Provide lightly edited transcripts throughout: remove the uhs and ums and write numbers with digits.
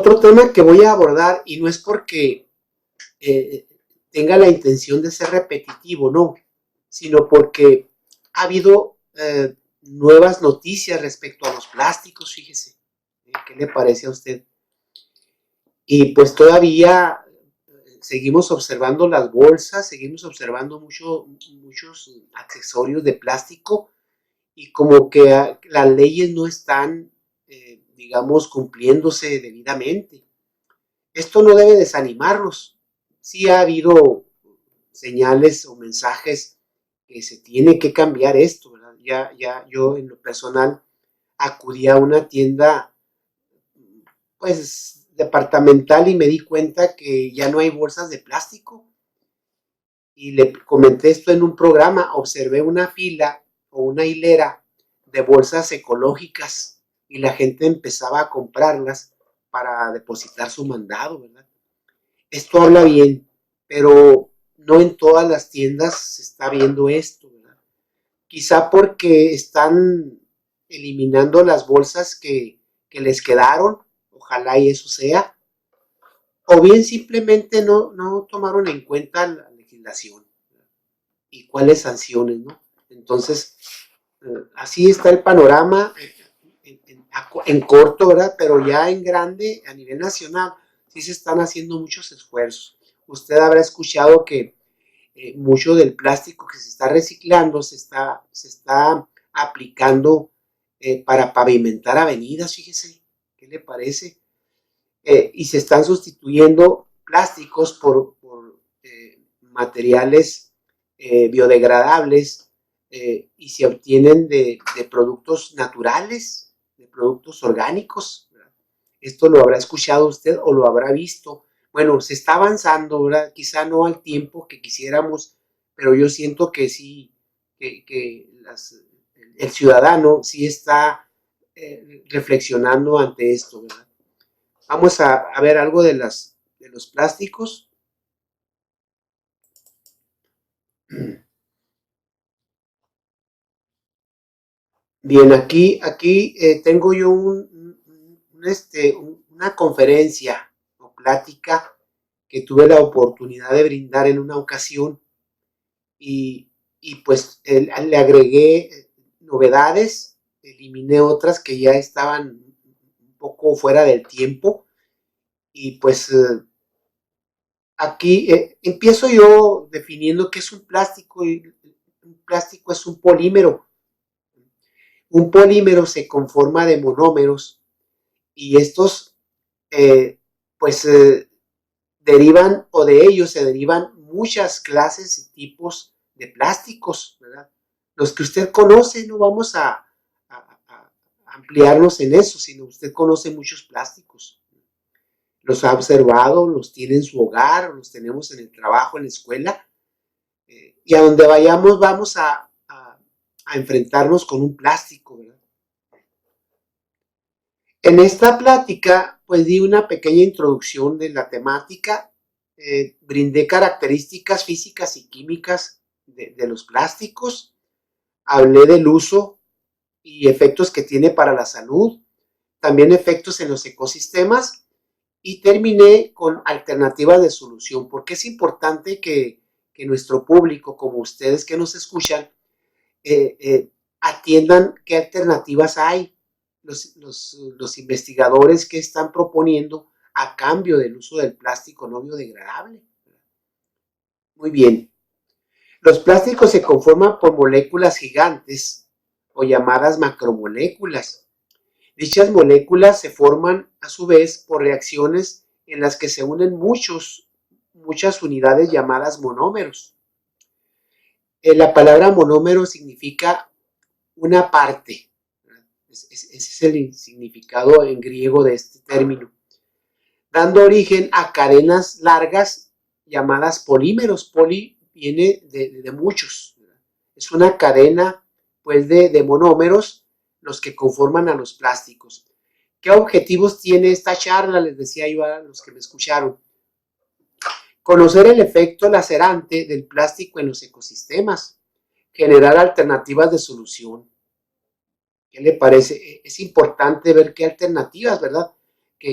Otro tema que voy a abordar, y no es porque eh, tenga la intención de ser repetitivo, no, sino porque ha habido nuevas noticias respecto a los plásticos, fíjese. ¿Qué le parece a usted? Y pues todavía seguimos observando las bolsas, seguimos observando muchos accesorios de plástico y como que las leyes no están, digamos, cumpliéndose debidamente. Esto no debe desanimarnos. Sí ha habido señales o mensajes que se tiene que cambiar esto, ¿verdad? Ya yo en lo personal acudí a una tienda pues departamental y me di cuenta que ya no hay bolsas de plástico y le comenté esto en un programa, observé una fila o una hilera de bolsas ecológicas y la gente empezaba a comprarlas para depositar su mandado, ¿verdad? Esto habla bien, pero no en todas las tiendas se está viendo esto, ¿verdad? Quizá porque están eliminando las bolsas que les quedaron, ojalá y eso sea, o bien simplemente no tomaron en cuenta la legislación y cuáles sanciones, ¿no? Entonces, así está el panorama en corto, ¿verdad? Pero ya en grande, a nivel nacional, sí se están haciendo muchos esfuerzos. Usted habrá escuchado que mucho del plástico que se está reciclando se está aplicando para pavimentar avenidas, fíjese, ¿qué le parece? Y se están sustituyendo plásticos por materiales biodegradables y se obtienen de productos naturales, de productos orgánicos. ¿Verdad? Esto lo habrá escuchado usted o lo habrá visto. Bueno, se está avanzando, ¿verdad? Quizá no al tiempo que quisiéramos, pero yo siento que sí, el ciudadano sí está reflexionando ante esto, ¿verdad? Vamos a ver algo de los plásticos. Bien, aquí tengo yo una conferencia o plática que tuve la oportunidad de brindar en una ocasión y pues le agregué novedades, eliminé otras que ya estaban un poco fuera del tiempo y pues aquí empiezo yo definiendo qué es un plástico y un plástico es un polímero. Un polímero se conforma de monómeros y estos eh, pues derivan o de ellos se derivan muchas clases y tipos de plásticos, ¿verdad? Los que usted conoce, no vamos a ampliarnos en eso, sino usted conoce muchos plásticos. Los ha observado, los tiene en su hogar, los tenemos en el trabajo, en la escuela, y a donde vayamos vamos a enfrentarnos con un plástico, ¿verdad? En esta plática, pues di una pequeña introducción de la temática, brindé características físicas y químicas de los plásticos, hablé del uso y efectos que tiene para la salud, también efectos en los ecosistemas y terminé con alternativas de solución, porque es importante que nuestro público, como ustedes que nos escuchan, atiendan qué alternativas hay, los investigadores que están proponiendo a cambio del uso del plástico no biodegradable. Muy bien. Los plásticos se conforman por moléculas gigantes o llamadas macromoléculas. Dichas moléculas se forman a su vez por reacciones en las que se unen muchas unidades llamadas monómeros. La palabra monómero significa una parte. Ese es el significado en griego de este término, dando origen a cadenas largas llamadas polímeros. Poli viene de muchos. Es una cadena pues de monómeros los que conforman a los plásticos. ¿Qué objetivos tiene esta charla? Les decía yo a los que me escucharon. Conocer el efecto lacerante del plástico en los ecosistemas, generar alternativas de solución. ¿Qué le parece? Es importante ver qué alternativas, ¿verdad?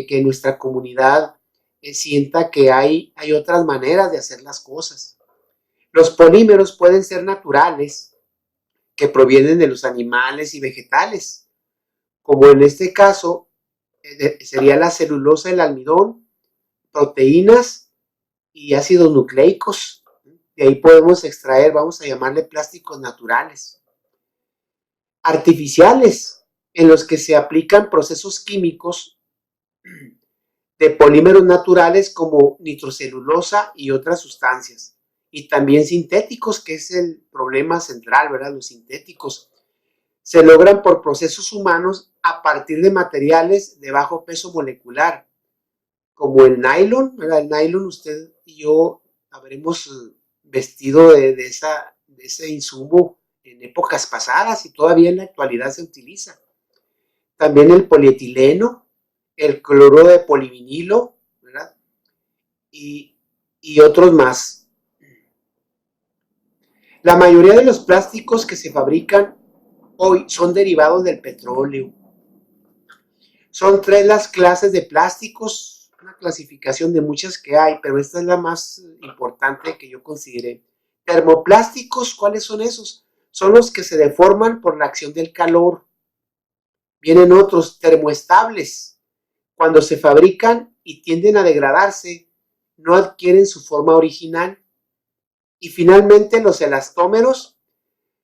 que nuestra comunidad sienta que hay otras maneras de hacer las cosas. Los polímeros pueden ser naturales, que provienen de los animales y vegetales, como en este caso sería la celulosa, el almidón, proteínas y ácidos nucleicos. De ahí podemos extraer, vamos a llamarle plásticos naturales. Artificiales, en los que se aplican procesos químicos de polímeros naturales como nitrocelulosa y otras sustancias. Y también sintéticos, que es el problema central, ¿verdad? Los sintéticos se logran por procesos humanos a partir de materiales de bajo peso molecular, como el nylon, ¿verdad? El nylon, usted y yo habremos vestido de ese insumo en épocas pasadas y todavía en la actualidad se utiliza. También el polietileno, el cloruro de polivinilo, ¿verdad? Y otros más. La mayoría de los plásticos que se fabrican hoy son derivados del petróleo. Son 3 las clases de plásticos, una clasificación de muchas que hay, pero esta es la más importante que yo consideré. Termoplásticos, ¿cuáles son esos? Son los que se deforman por la acción del calor. Vienen otros, termoestables. Cuando se fabrican y tienden a degradarse, no adquieren su forma original. Y finalmente los elastómeros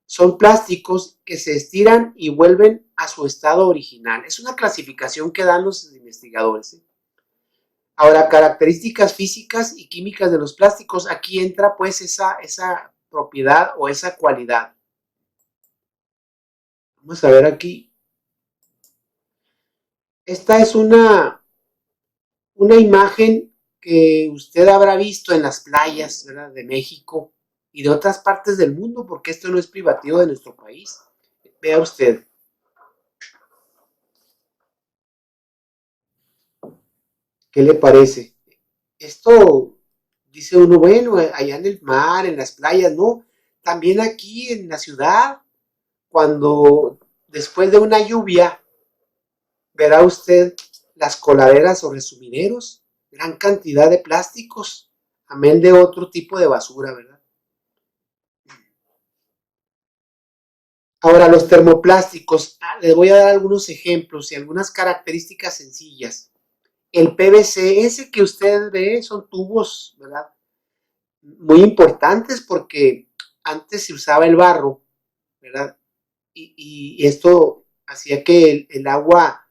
son plásticos que se estiran y vuelven a su estado original. Es una clasificación que dan los investigadores. Ahora, características físicas y químicas de los plásticos. Aquí entra pues esa propiedad o esa cualidad. Vamos a ver aquí. Esta es una imagen que usted habrá visto en las playas, ¿verdad?, de México y de otras partes del mundo, porque esto no es privativo de nuestro país. Vea usted. ¿Qué le parece? Esto, dice uno, bueno, allá en el mar, en las playas, no. También aquí en la ciudad, cuando después de una lluvia, verá usted las coladeras o resumideros, gran cantidad de plásticos, amén de otro tipo de basura, ¿verdad? Ahora, los termoplásticos, les voy a dar algunos ejemplos y algunas características sencillas. El PVC, ese que usted ve, son tubos, ¿verdad?, muy importantes porque antes se usaba el barro, ¿verdad? Y esto hacía que el agua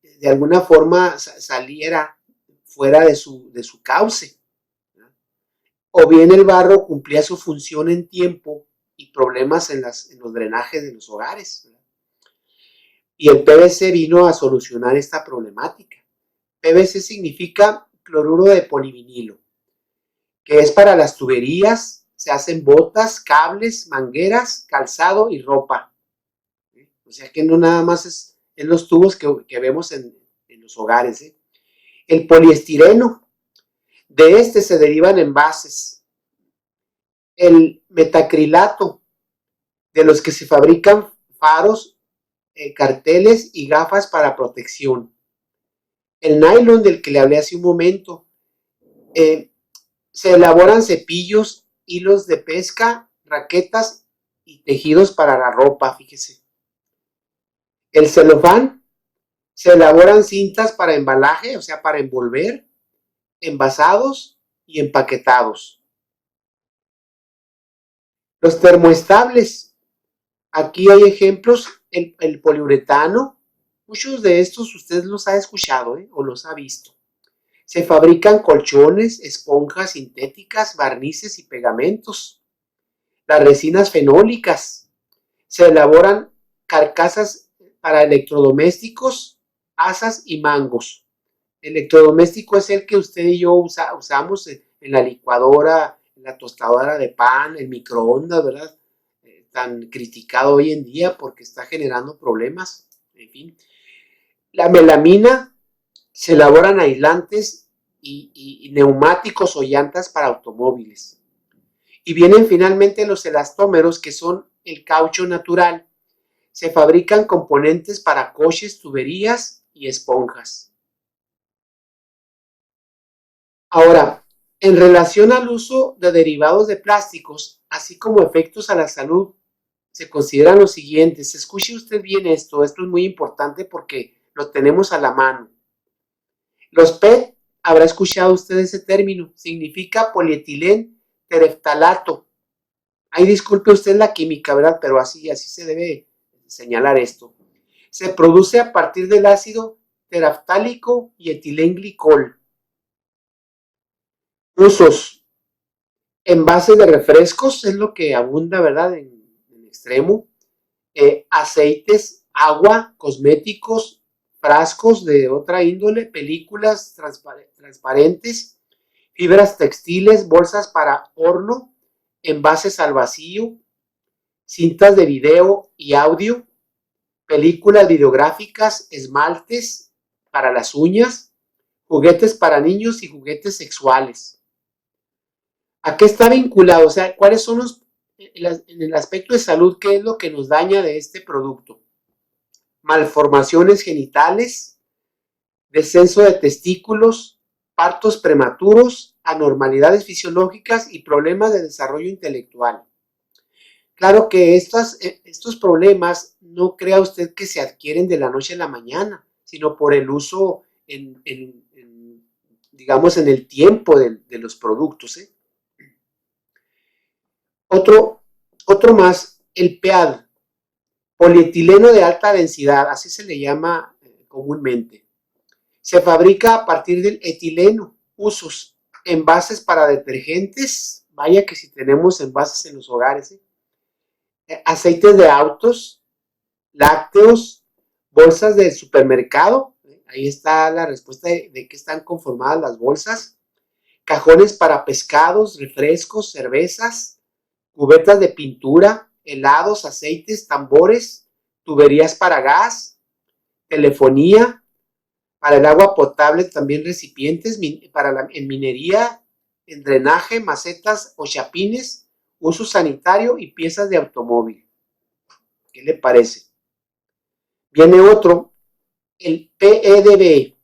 de alguna forma saliera fuera de su cauce, ¿verdad? O bien el barro cumplía su función en tiempo y problemas en los drenajes de los hogares, ¿verdad? Y el PVC vino a solucionar esta problemática. PVC significa cloruro de polivinilo, que es para las tuberías, se hacen botas, cables, mangueras, calzado y ropa. O sea que no nada más es los tubos que vemos en los hogares. El poliestireno, de este se derivan envases. El metacrilato, de los que se fabrican faros, carteles y gafas para protección. El nylon, del que le hablé hace un momento, se elaboran cepillos, hilos de pesca, raquetas y tejidos para la ropa, fíjese. El celofán, se elaboran cintas para embalaje, o sea, para envolver, envasados y empaquetados. Los termoestables, aquí hay ejemplos, el poliuretano, muchos de estos usted los ha escuchado, o los ha visto. Se fabrican colchones, esponjas sintéticas, barnices y pegamentos. Las resinas fenólicas, se elaboran carcasas para electrodomésticos, asas y mangos. Electrodoméstico es el que usted y yo usamos en la licuadora, en la tostadora de pan, el microondas, ¿verdad? Tan criticado hoy en día porque está generando problemas. En fin. La melamina, se elaboran aislantes y neumáticos o llantas para automóviles. Y vienen finalmente los elastómeros, que son el caucho natural. Se fabrican componentes para coches, tuberías y esponjas. Ahora, en relación al uso de derivados de plásticos, así como efectos a la salud, se consideran los siguientes. Escuche usted bien esto es muy importante porque lo tenemos a la mano. Los PET, habrá escuchado usted ese término, significa polietilén tereftalato. Ahí disculpe usted la química, ¿verdad? Pero así se debe señalar esto. Se produce a partir del ácido teraftálico y etilenglicol. Usos: envases de refrescos es lo que abunda, ¿verdad? En extremo. Aceites, agua, cosméticos, frascos de otra índole, películas transparentes, fibras textiles, bolsas para horno, envases al vacío, cintas de video y audio, películas videográficas, esmaltes para las uñas, juguetes para niños y juguetes sexuales. ¿A qué está vinculado? O sea, ¿cuáles son en el aspecto de salud, qué es lo que nos daña de este producto? Malformaciones genitales, descenso de testículos, partos prematuros, anormalidades fisiológicas y problemas de desarrollo intelectual. Claro que estos problemas no crea usted que se adquieren de la noche a la mañana, sino por el uso digamos, en el tiempo de los productos. Otro más, el PEAD, polietileno de alta densidad, así se le llama comúnmente. Se fabrica a partir del etileno. Usos: envases para detergentes, vaya que si tenemos envases en los hogares, aceites de autos, lácteos, bolsas de supermercado, ahí está la respuesta de qué están conformadas las bolsas, cajones para pescados, refrescos, cervezas, cubetas de pintura, helados, aceites, tambores, tuberías para gas, telefonía, para el agua potable también recipientes, en minería, en drenaje, macetas o chapines, uso sanitario y piezas de automóvil. ¿Qué le parece? Viene otro, el PEDB,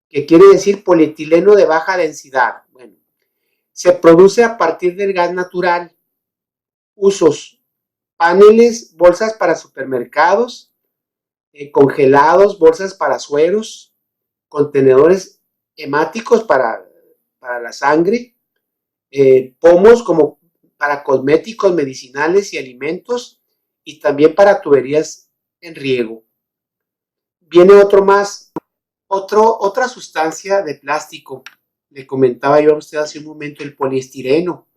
que quiere decir polietileno de baja densidad. Bueno, se produce a partir del gas natural. Usos: paneles, bolsas para supermercados, congelados, bolsas para sueros, contenedores hemáticos para la sangre, pomos como para cosméticos, medicinales y alimentos, y también para tuberías en riego. Viene otro más, otra sustancia de plástico. Le comentaba yo a usted hace un momento, el poliestireno.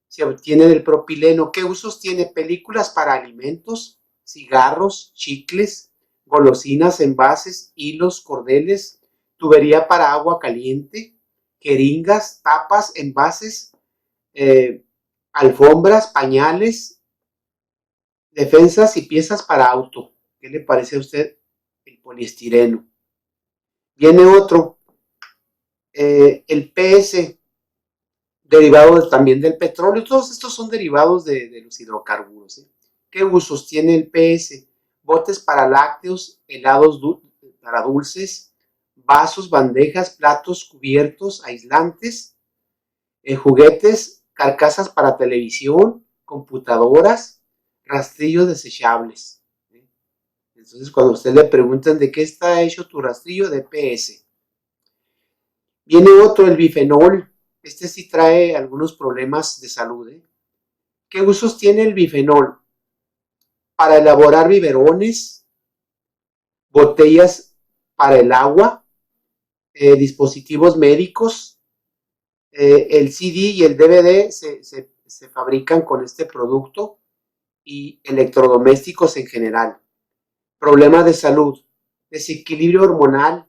Se obtiene del propileno. ¿Qué usos tiene? Películas para alimentos, cigarros, chicles, golosinas, envases, hilos, cordeles, tubería para agua caliente, jeringas, tapas, envases, alfombras, pañales, defensas y piezas para auto. ¿Qué le parece a usted el poliestireno? Viene otro, el PS, derivado también del petróleo. Todos estos son derivados de los hidrocarburos. ¿Qué usos tiene el PS? Botes para lácteos, helados para dulces, vasos, bandejas, platos, cubiertos, aislantes, juguetes, carcasas para televisión, computadoras, rastrillos desechables. Entonces, cuando a usted le preguntan de qué está hecho tu rastrillo, de PS. Viene otro, el bifenol. Este sí trae algunos problemas de salud. ¿Qué usos tiene el bifenol? Para elaborar biberones, botellas para el agua, dispositivos médicos, el CD y el DVD se fabrican con este producto, y electrodomésticos en general. Problemas de salud: desequilibrio hormonal,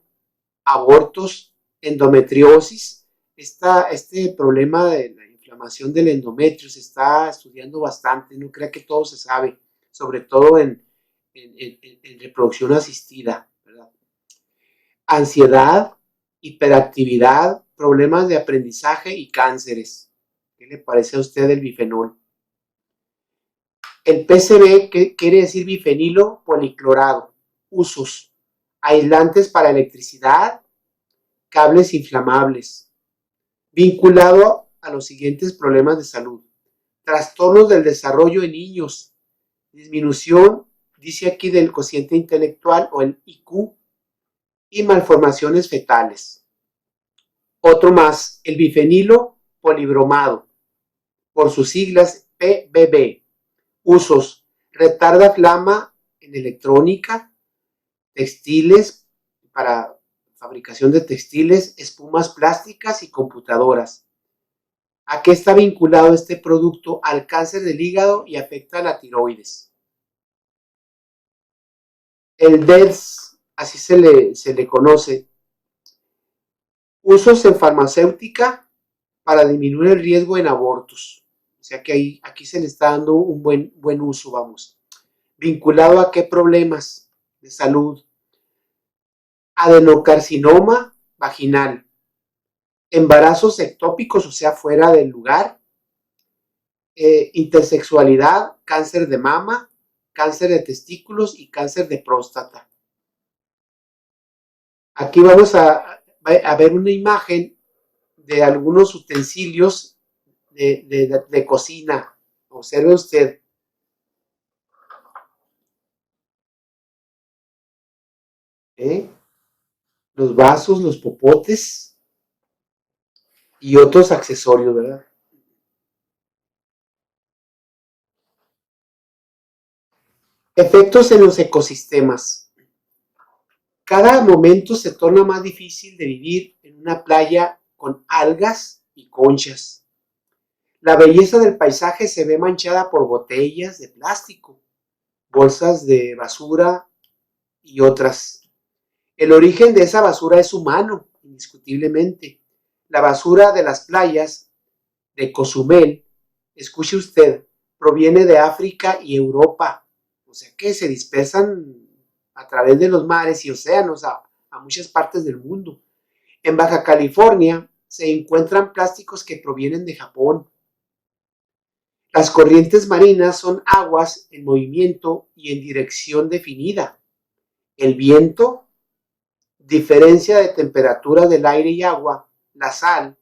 abortos, endometriosis. Este problema de la inflamación del endometrio se está estudiando bastante, no crea que todo se sabe, sobre todo en reproducción asistida, ¿verdad? Ansiedad, hiperactividad, problemas de aprendizaje y cánceres. ¿Qué le parece a usted el bifenol? El PCB, que quiere decir bifenilo policlorado. Usos: aislantes para electricidad, cables inflamables. vinculado a los siguientes problemas de salud: trastornos del desarrollo en niños, disminución, dice aquí, del cociente intelectual o el IQ, y malformaciones fetales. Otro más, el bifenilo polibromado, por sus siglas PBB. Usos: retarda flama en electrónica, textiles, para fabricación de textiles, espumas plásticas y computadoras. ¿A qué está vinculado este producto? Al cáncer del hígado y afecta a la tiroides. El DEDS, así se le conoce. Usos en farmacéutica para disminuir el riesgo en abortos. O sea que aquí se le está dando un buen uso, vamos. ¿Vinculado a qué problemas de salud? Adenocarcinoma vaginal, embarazos ectópicos, o sea, fuera del lugar, intersexualidad, cáncer de mama, cáncer de testículos y cáncer de próstata. Aquí vamos a ver una imagen de algunos utensilios de cocina. Observe usted. Los vasos, los popotes y otros accesorios, ¿verdad? Efectos en los ecosistemas. Cada momento se torna más difícil de vivir en una playa con algas y conchas. La belleza del paisaje se ve manchada por botellas de plástico, bolsas de basura y otras. El origen de esa basura es humano, indiscutiblemente. La basura de las playas de Cozumel, escuche usted, proviene de África y Europa. O sea que se dispersan a través de los mares y océanos a muchas partes del mundo. En Baja California se encuentran plásticos que provienen de Japón. Las corrientes marinas son aguas en movimiento y en dirección definida. El viento, diferencia de temperatura del aire y agua, la sal,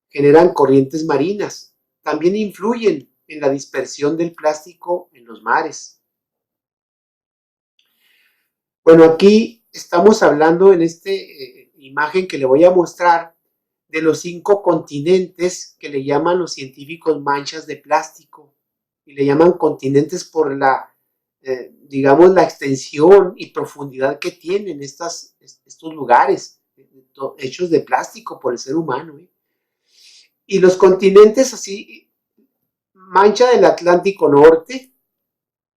generan corrientes marinas. También influyen en la dispersión del plástico en los mares. Bueno, aquí estamos hablando en esta imagen que le voy a mostrar de los 5 continentes que le llaman los científicos manchas de plástico. Y le llaman continentes por digamos, la extensión y profundidad que tienen estos lugares hechos de plástico por el ser humano. Y los continentes así: mancha del Atlántico Norte,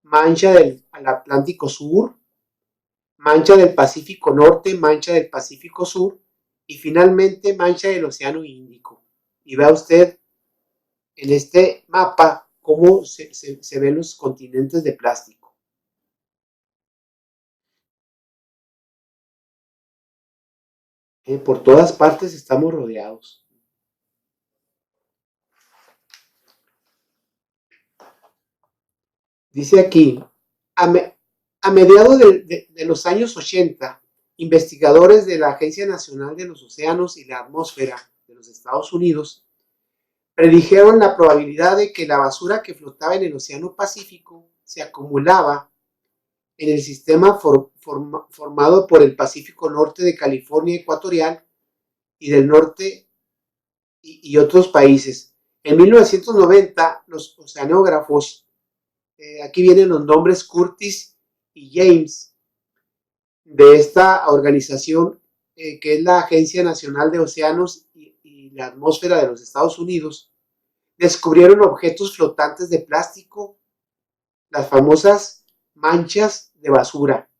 mancha del Atlántico Sur, mancha del Pacífico Norte, mancha del Pacífico Sur y finalmente mancha del Océano Índico. Y vea usted en este mapa cómo se ven los continentes de plástico. Por todas partes estamos rodeados. Dice aquí, a mediados de los años 80, investigadores de la Agencia Nacional de los Océanos y la Atmósfera de los Estados Unidos predijeron la probabilidad de que la basura que flotaba en el Océano Pacífico se acumulaba en el sistema formado por el Pacífico Norte de California Ecuatorial y del norte y otros países. En 1990, los oceanógrafos, aquí vienen los nombres Curtis y James, de esta organización que es la Agencia Nacional de Océanos y la Atmósfera de los Estados Unidos, descubrieron objetos flotantes de plástico, las famosas manchas de basura.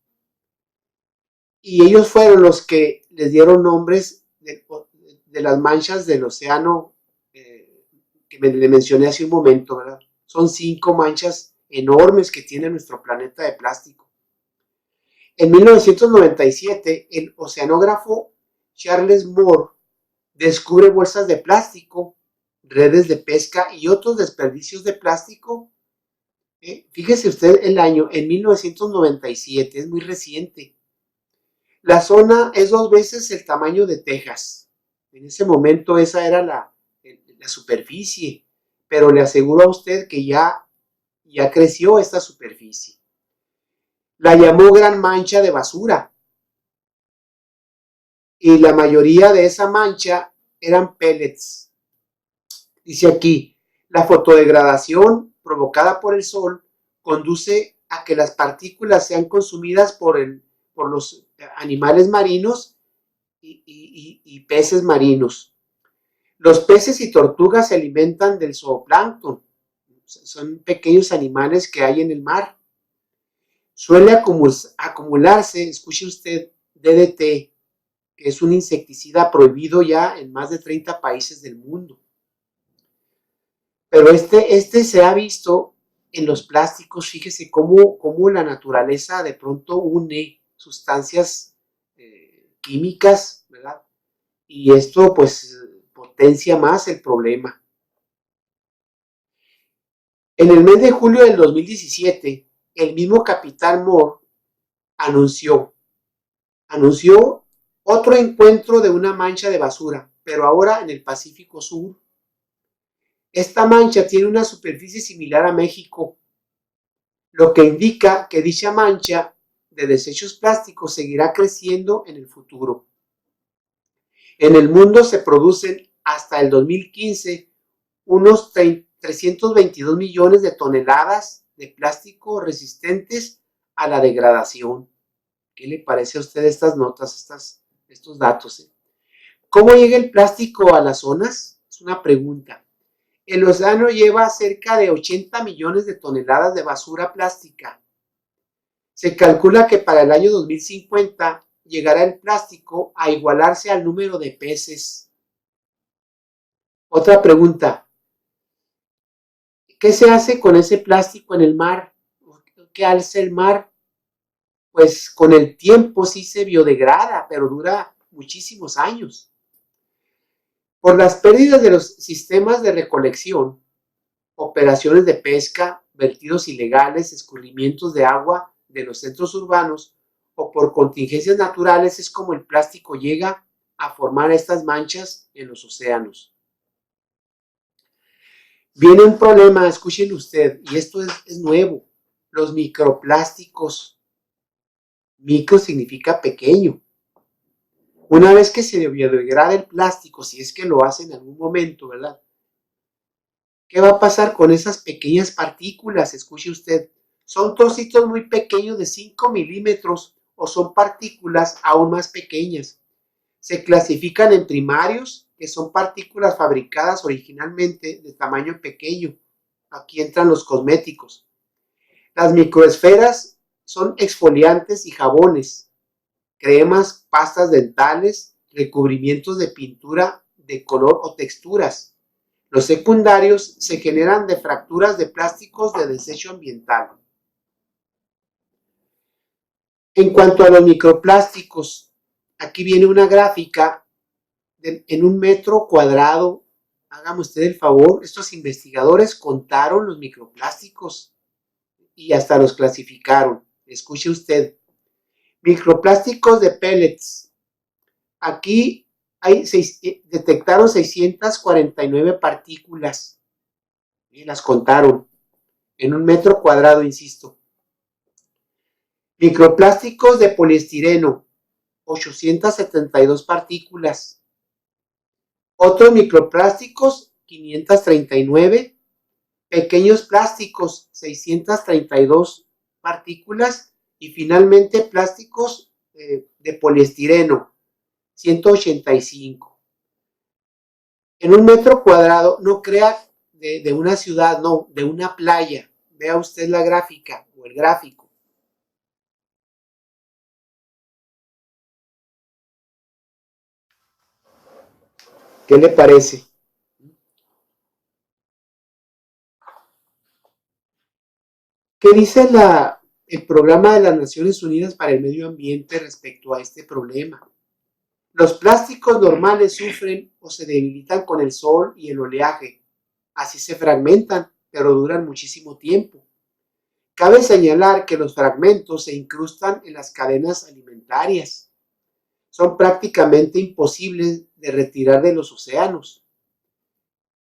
Y ellos fueron los que les dieron nombres de las manchas del océano que le mencioné hace un momento, ¿verdad? Son 5 manchas enormes que tiene nuestro planeta de plástico. En 1997, el oceanógrafo Charles Moore descubre bolsas de plástico, redes de pesca y otros desperdicios de plástico. Fíjese usted el año, en 1997, es muy reciente. La zona es 2 veces el tamaño de Texas. En ese momento esa era la superficie, pero le aseguro a usted que ya creció esta superficie. La llamó gran mancha de basura y la mayoría de esa mancha eran pellets. Dice aquí, la fotodegradación provocada por el sol conduce a que las partículas sean consumidas por los animales marinos y peces marinos. Los peces y tortugas se alimentan del zooplancton. Son pequeños animales que hay en el mar. Suele acumularse, escuche usted, DDT, que es un insecticida prohibido ya en más de 30 países del mundo. Pero este se ha visto en los plásticos. Fíjese cómo la naturaleza de pronto une sustancias químicas, ¿verdad? Y esto pues potencia más el problema. En el mes de julio del 2017, el mismo Capitán Moore anunció otro encuentro de una mancha de basura, pero ahora en el Pacífico Sur. Esta mancha tiene una superficie similar a México, lo que indica que dicha mancha de desechos plásticos seguirá creciendo en el futuro. En el mundo se producen hasta el 2015 unos 322 millones de toneladas de plástico resistentes a la degradación. ¿Qué le parece a usted estas notas, estos datos? ¿Cómo llega el plástico a las zonas? Es una pregunta. El océano lleva cerca de 80 millones de toneladas de basura plástica. Se calcula que para el año 2050 llegará el plástico a igualarse al número de peces. Otra pregunta. ¿Qué se hace con ese plástico en el mar? ¿Qué hace el mar? Pues con el tiempo sí se biodegrada, pero dura muchísimos años. Por las pérdidas de los sistemas de recolección, operaciones de pesca, vertidos ilegales, escurrimientos de agua de los centros urbanos o por contingencias naturales es como el plástico llega a formar estas manchas en los océanos. Viene un problema, escuchen usted, y esto es nuevo, los microplásticos. Micro significa pequeño. Una vez que se biodegrada el plástico, si es que lo hace en algún momento, ¿verdad? ¿Qué va a pasar con esas pequeñas partículas? Escuche usted, son trocitos muy pequeños de 5 milímetros o son partículas aún más pequeñas. Se clasifican en primarios, que son partículas fabricadas originalmente de tamaño pequeño. Aquí entran los cosméticos. Las microesferas son exfoliantes y jabones, cremas, pastas dentales, recubrimientos de pintura de color o texturas. Los secundarios se generan de fracturas de plásticos de desecho ambiental. En cuanto a los microplásticos, aquí viene una gráfica en 1 metro cuadrado. Hágame usted el favor, estos investigadores contaron los microplásticos y hasta los clasificaron. Escuche usted, microplásticos de pellets. Aquí detectaron 649 partículas y las contaron en 1 metro cuadrado, insisto. Microplásticos de poliestireno, 872 partículas. Otros microplásticos, 539. Pequeños plásticos, 632 partículas. Y finalmente plásticos de poliestireno, 185. En 1 metro cuadrado, no crea de una ciudad, no, de una playa. Vea usted la gráfica o el gráfico. ¿Qué le parece? ¿Qué dice el programa de las Naciones Unidas para el Medio Ambiente respecto a este problema? Los plásticos normales sufren o se debilitan con el sol y el oleaje. Así se fragmentan, pero duran muchísimo tiempo. Cabe señalar que los fragmentos se incrustan en las cadenas alimentarias. Son prácticamente imposibles de retirar de los océanos.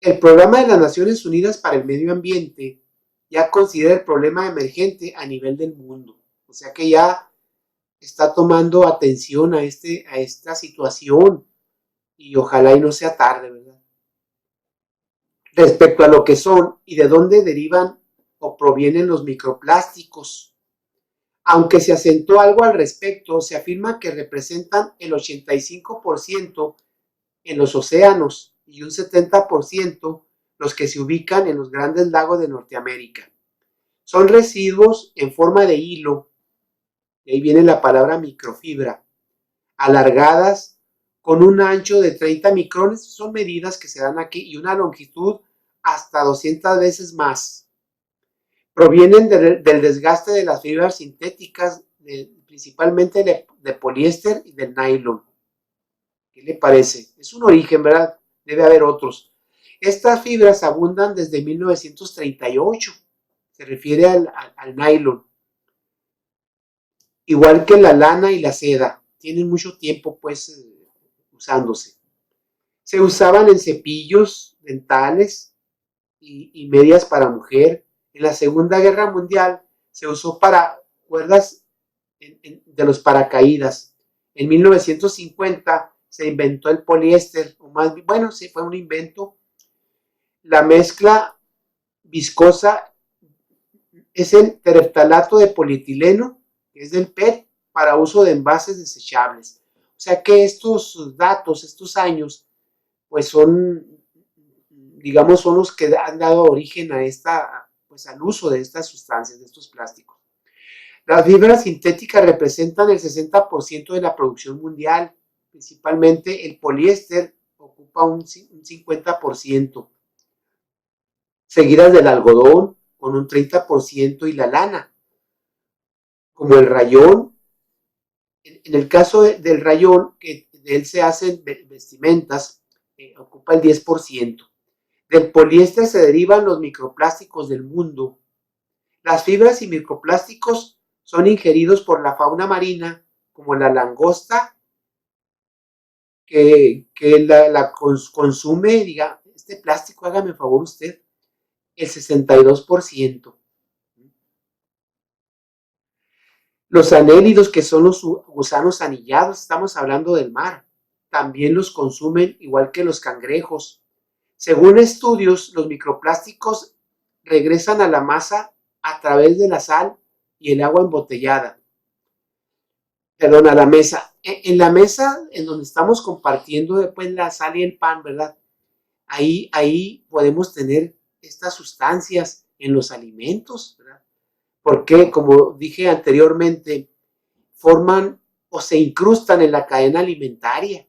El Programa de las Naciones Unidas para el Medio Ambiente ya considera el problema emergente a nivel del mundo. O sea que ya está tomando atención a esta situación y ojalá y no sea tarde, ¿verdad? Respecto a lo que son y de dónde derivan o provienen los microplásticos. Aunque se asentó algo al respecto, se afirma que representan el 85% en los océanos y un 70% los que se ubican en los grandes lagos de Norteamérica. Son residuos en forma de hilo, y ahí viene la palabra microfibra, alargadas con un ancho de 30 micrones, son medidas que se dan aquí, y una longitud hasta 200 veces más. Provienen del desgaste de las fibras sintéticas, principalmente de poliéster y del nylon. ¿Qué le parece? Es un origen, ¿verdad? Debe haber otros. Estas fibras abundan desde 1938. Se refiere al nylon. Igual que la lana y la seda. Tienen mucho tiempo, pues, usándose. Se usaban en cepillos dentales y medias para mujer. En la Segunda Guerra Mundial se usó para cuerdas de los paracaídas. En 1950 se inventó el poliéster, o más, bueno, sí fue un invento. La mezcla viscosa es el tereftalato de polietileno, que es del PET, para uso de envases desechables. O sea que estos datos, estos años, pues son, digamos, son los que han dado origen a pues al uso de estas sustancias, de estos plásticos. Las fibras sintéticas representan el 60% de la producción mundial, principalmente el poliéster ocupa un 50%, seguidas del algodón con un 30% y la lana, como el rayón. En el caso del rayón, que de él se hacen vestimentas, ocupa el 10%. Del poliéster se derivan los microplásticos del mundo. Las fibras y microplásticos son ingeridos por la fauna marina, como la langosta, que la consume, diga, este plástico, hágame favor usted, el 62%. Los anélidos, que son los gusanos anillados, estamos hablando del mar, también los consumen igual que los cangrejos. Según estudios, los microplásticos regresan a la masa a través de la sal y el agua embotellada. Perdón, a la mesa. En la mesa en donde estamos compartiendo después la sal y el pan, ¿verdad? Ahí podemos tener estas sustancias en los alimentos, ¿verdad? Porque, como dije anteriormente, forman o se incrustan en la cadena alimentaria.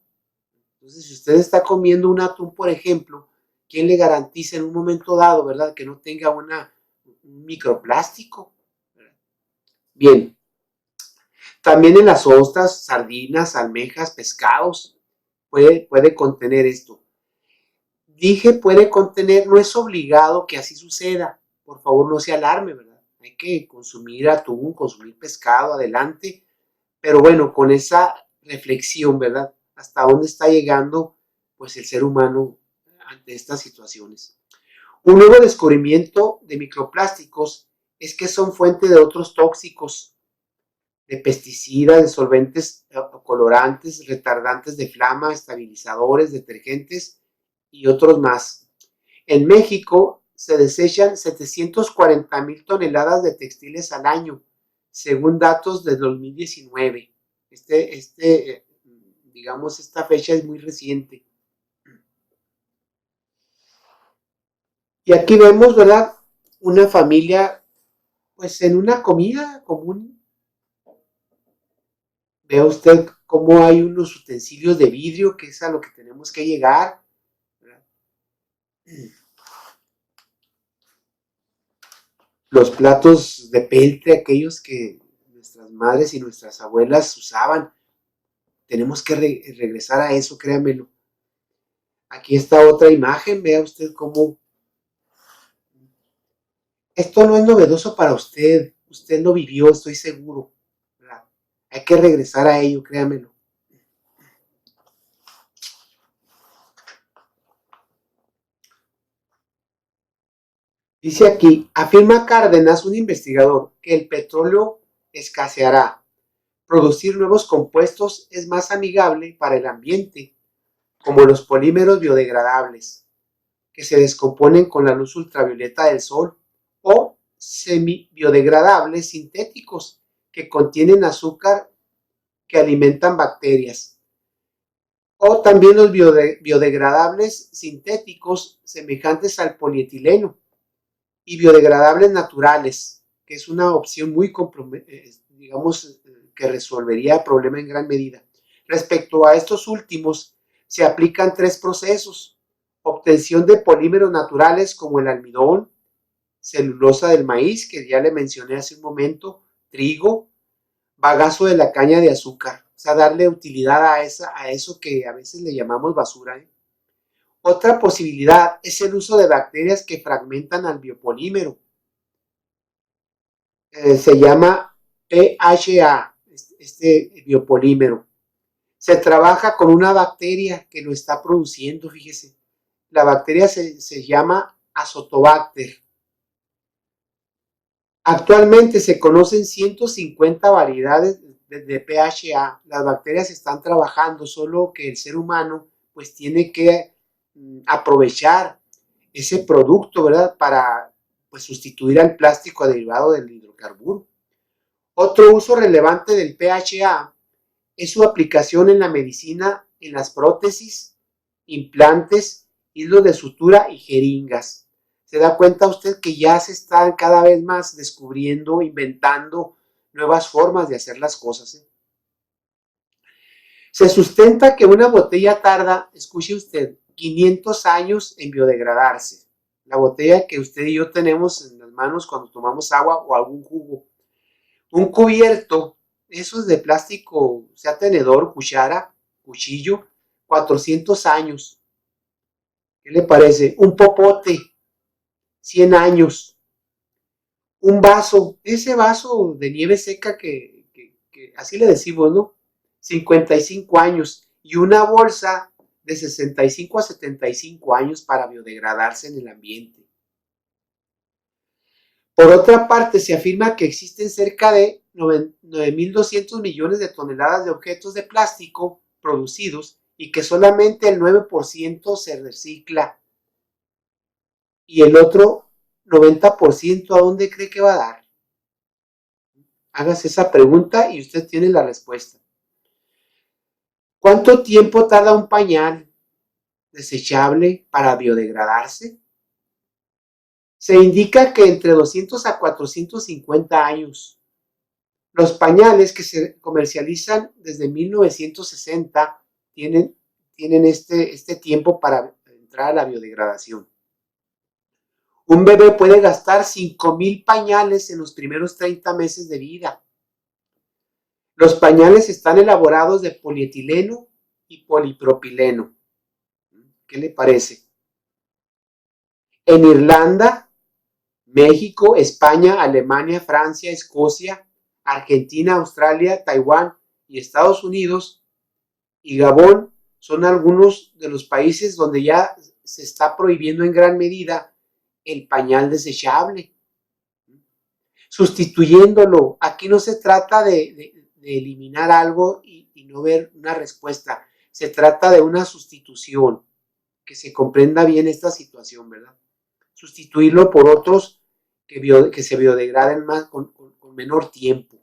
Entonces, si usted está comiendo un atún, por ejemplo, ¿quién le garantiza en un momento dado, verdad, que no tenga un microplástico? Bien, también en las ostras, sardinas, almejas, pescados, puede contener esto. Dije puede contener, no es obligado que así suceda. Por favor, no se alarme, ¿verdad? Hay que consumir atún, consumir pescado, adelante. Pero bueno, con esa reflexión, ¿verdad? Hasta dónde está llegando, pues, el ser humano ante estas situaciones. Un nuevo descubrimiento de microplásticos es que son fuente de otros tóxicos, de pesticidas, de solventes, colorantes, retardantes de flama, estabilizadores, detergentes y otros más. En México se desechan 740,000 toneladas de textiles al año, según datos de 2019. Digamos, esta fecha es muy reciente. Y aquí vemos, ¿verdad? Una familia, pues en una comida común. Vea usted cómo hay unos utensilios de vidrio, que es a lo que tenemos que llegar, ¿verdad? Los platos de peltre, aquellos que nuestras madres y nuestras abuelas usaban. Tenemos que regresar a eso, créanmelo. Aquí está otra imagen, vea usted cómo. Esto no es novedoso para usted lo vivió, estoy seguro, ¿verdad? Hay que regresar a ello, créanmelo. Dice aquí, afirma Cárdenas, un investigador, que el petróleo escaseará. Producir nuevos compuestos es más amigable para el ambiente, como los polímeros biodegradables, que se descomponen con la luz ultravioleta del sol, o semibiodegradables sintéticos, que contienen azúcar que alimentan bacterias, o también los biodegradables sintéticos semejantes al polietileno, y biodegradables naturales, que es una opción muy, digamos, que resolvería el problema en gran medida. Respecto a estos últimos, se aplican tres procesos: obtención de polímeros naturales como el almidón, celulosa del maíz, que ya le mencioné hace un momento, trigo, bagazo de la caña de azúcar, o sea, darle utilidad a eso que a veces le llamamos basura, ¿eh? Otra posibilidad es el uso de bacterias que fragmentan al biopolímero. Se llama PHA, este biopolímero. Se trabaja con una bacteria que lo está produciendo, fíjese. La bacteria se llama Azotobacter. Actualmente se conocen 150 variedades de PHA. Las bacterias están trabajando, solo que el ser humano pues tiene que aprovechar ese producto, ¿verdad? Para pues sustituir al plástico derivado del hidrocarburo. Otro uso relevante del PHA es su aplicación en la medicina, en las prótesis, implantes, hilos de sutura y jeringas. ¿Se da cuenta usted que ya se están cada vez más descubriendo, inventando nuevas formas de hacer las cosas, ¿eh? Se sustenta que una botella tarda, escuche usted, 500 años en biodegradarse. La botella que usted y yo tenemos en las manos cuando tomamos agua o algún jugo. Un cubierto, esos de plástico, sea tenedor, cuchara, cuchillo, 400 años. ¿Qué le parece? Un popote, 100 años. Un vaso, ese vaso de nieve seca que así le decimos, ¿no? 55 años. Y una bolsa de 65 a 75 años para biodegradarse en el ambiente. Por otra parte, se afirma que existen cerca de 9.200 millones de toneladas de objetos de plástico producidos y que solamente el 9% se recicla. Y el otro 90%, ¿a dónde cree que va a dar? Hágase esa pregunta y usted tiene la respuesta. ¿Cuánto tiempo tarda un pañal desechable para biodegradarse? Se indica que entre 200 a 450 años. Los pañales que se comercializan desde 1960 tienen este tiempo para entrar a la biodegradación. Un bebé puede gastar 5,000 pañales en los primeros 30 meses de vida. Los pañales están elaborados de polietileno y polipropileno. ¿Qué le parece? En Irlanda, México, España, Alemania, Francia, Escocia, Argentina, Australia, Taiwán y Estados Unidos y Gabón son algunos de los países donde ya se está prohibiendo en gran medida el pañal desechable, sustituyéndolo. Aquí no se trata de eliminar algo y no ver una respuesta, se trata de una sustitución, que se comprenda bien esta situación, ¿verdad? Sustituirlo por otros que se biodegraden más con menor tiempo.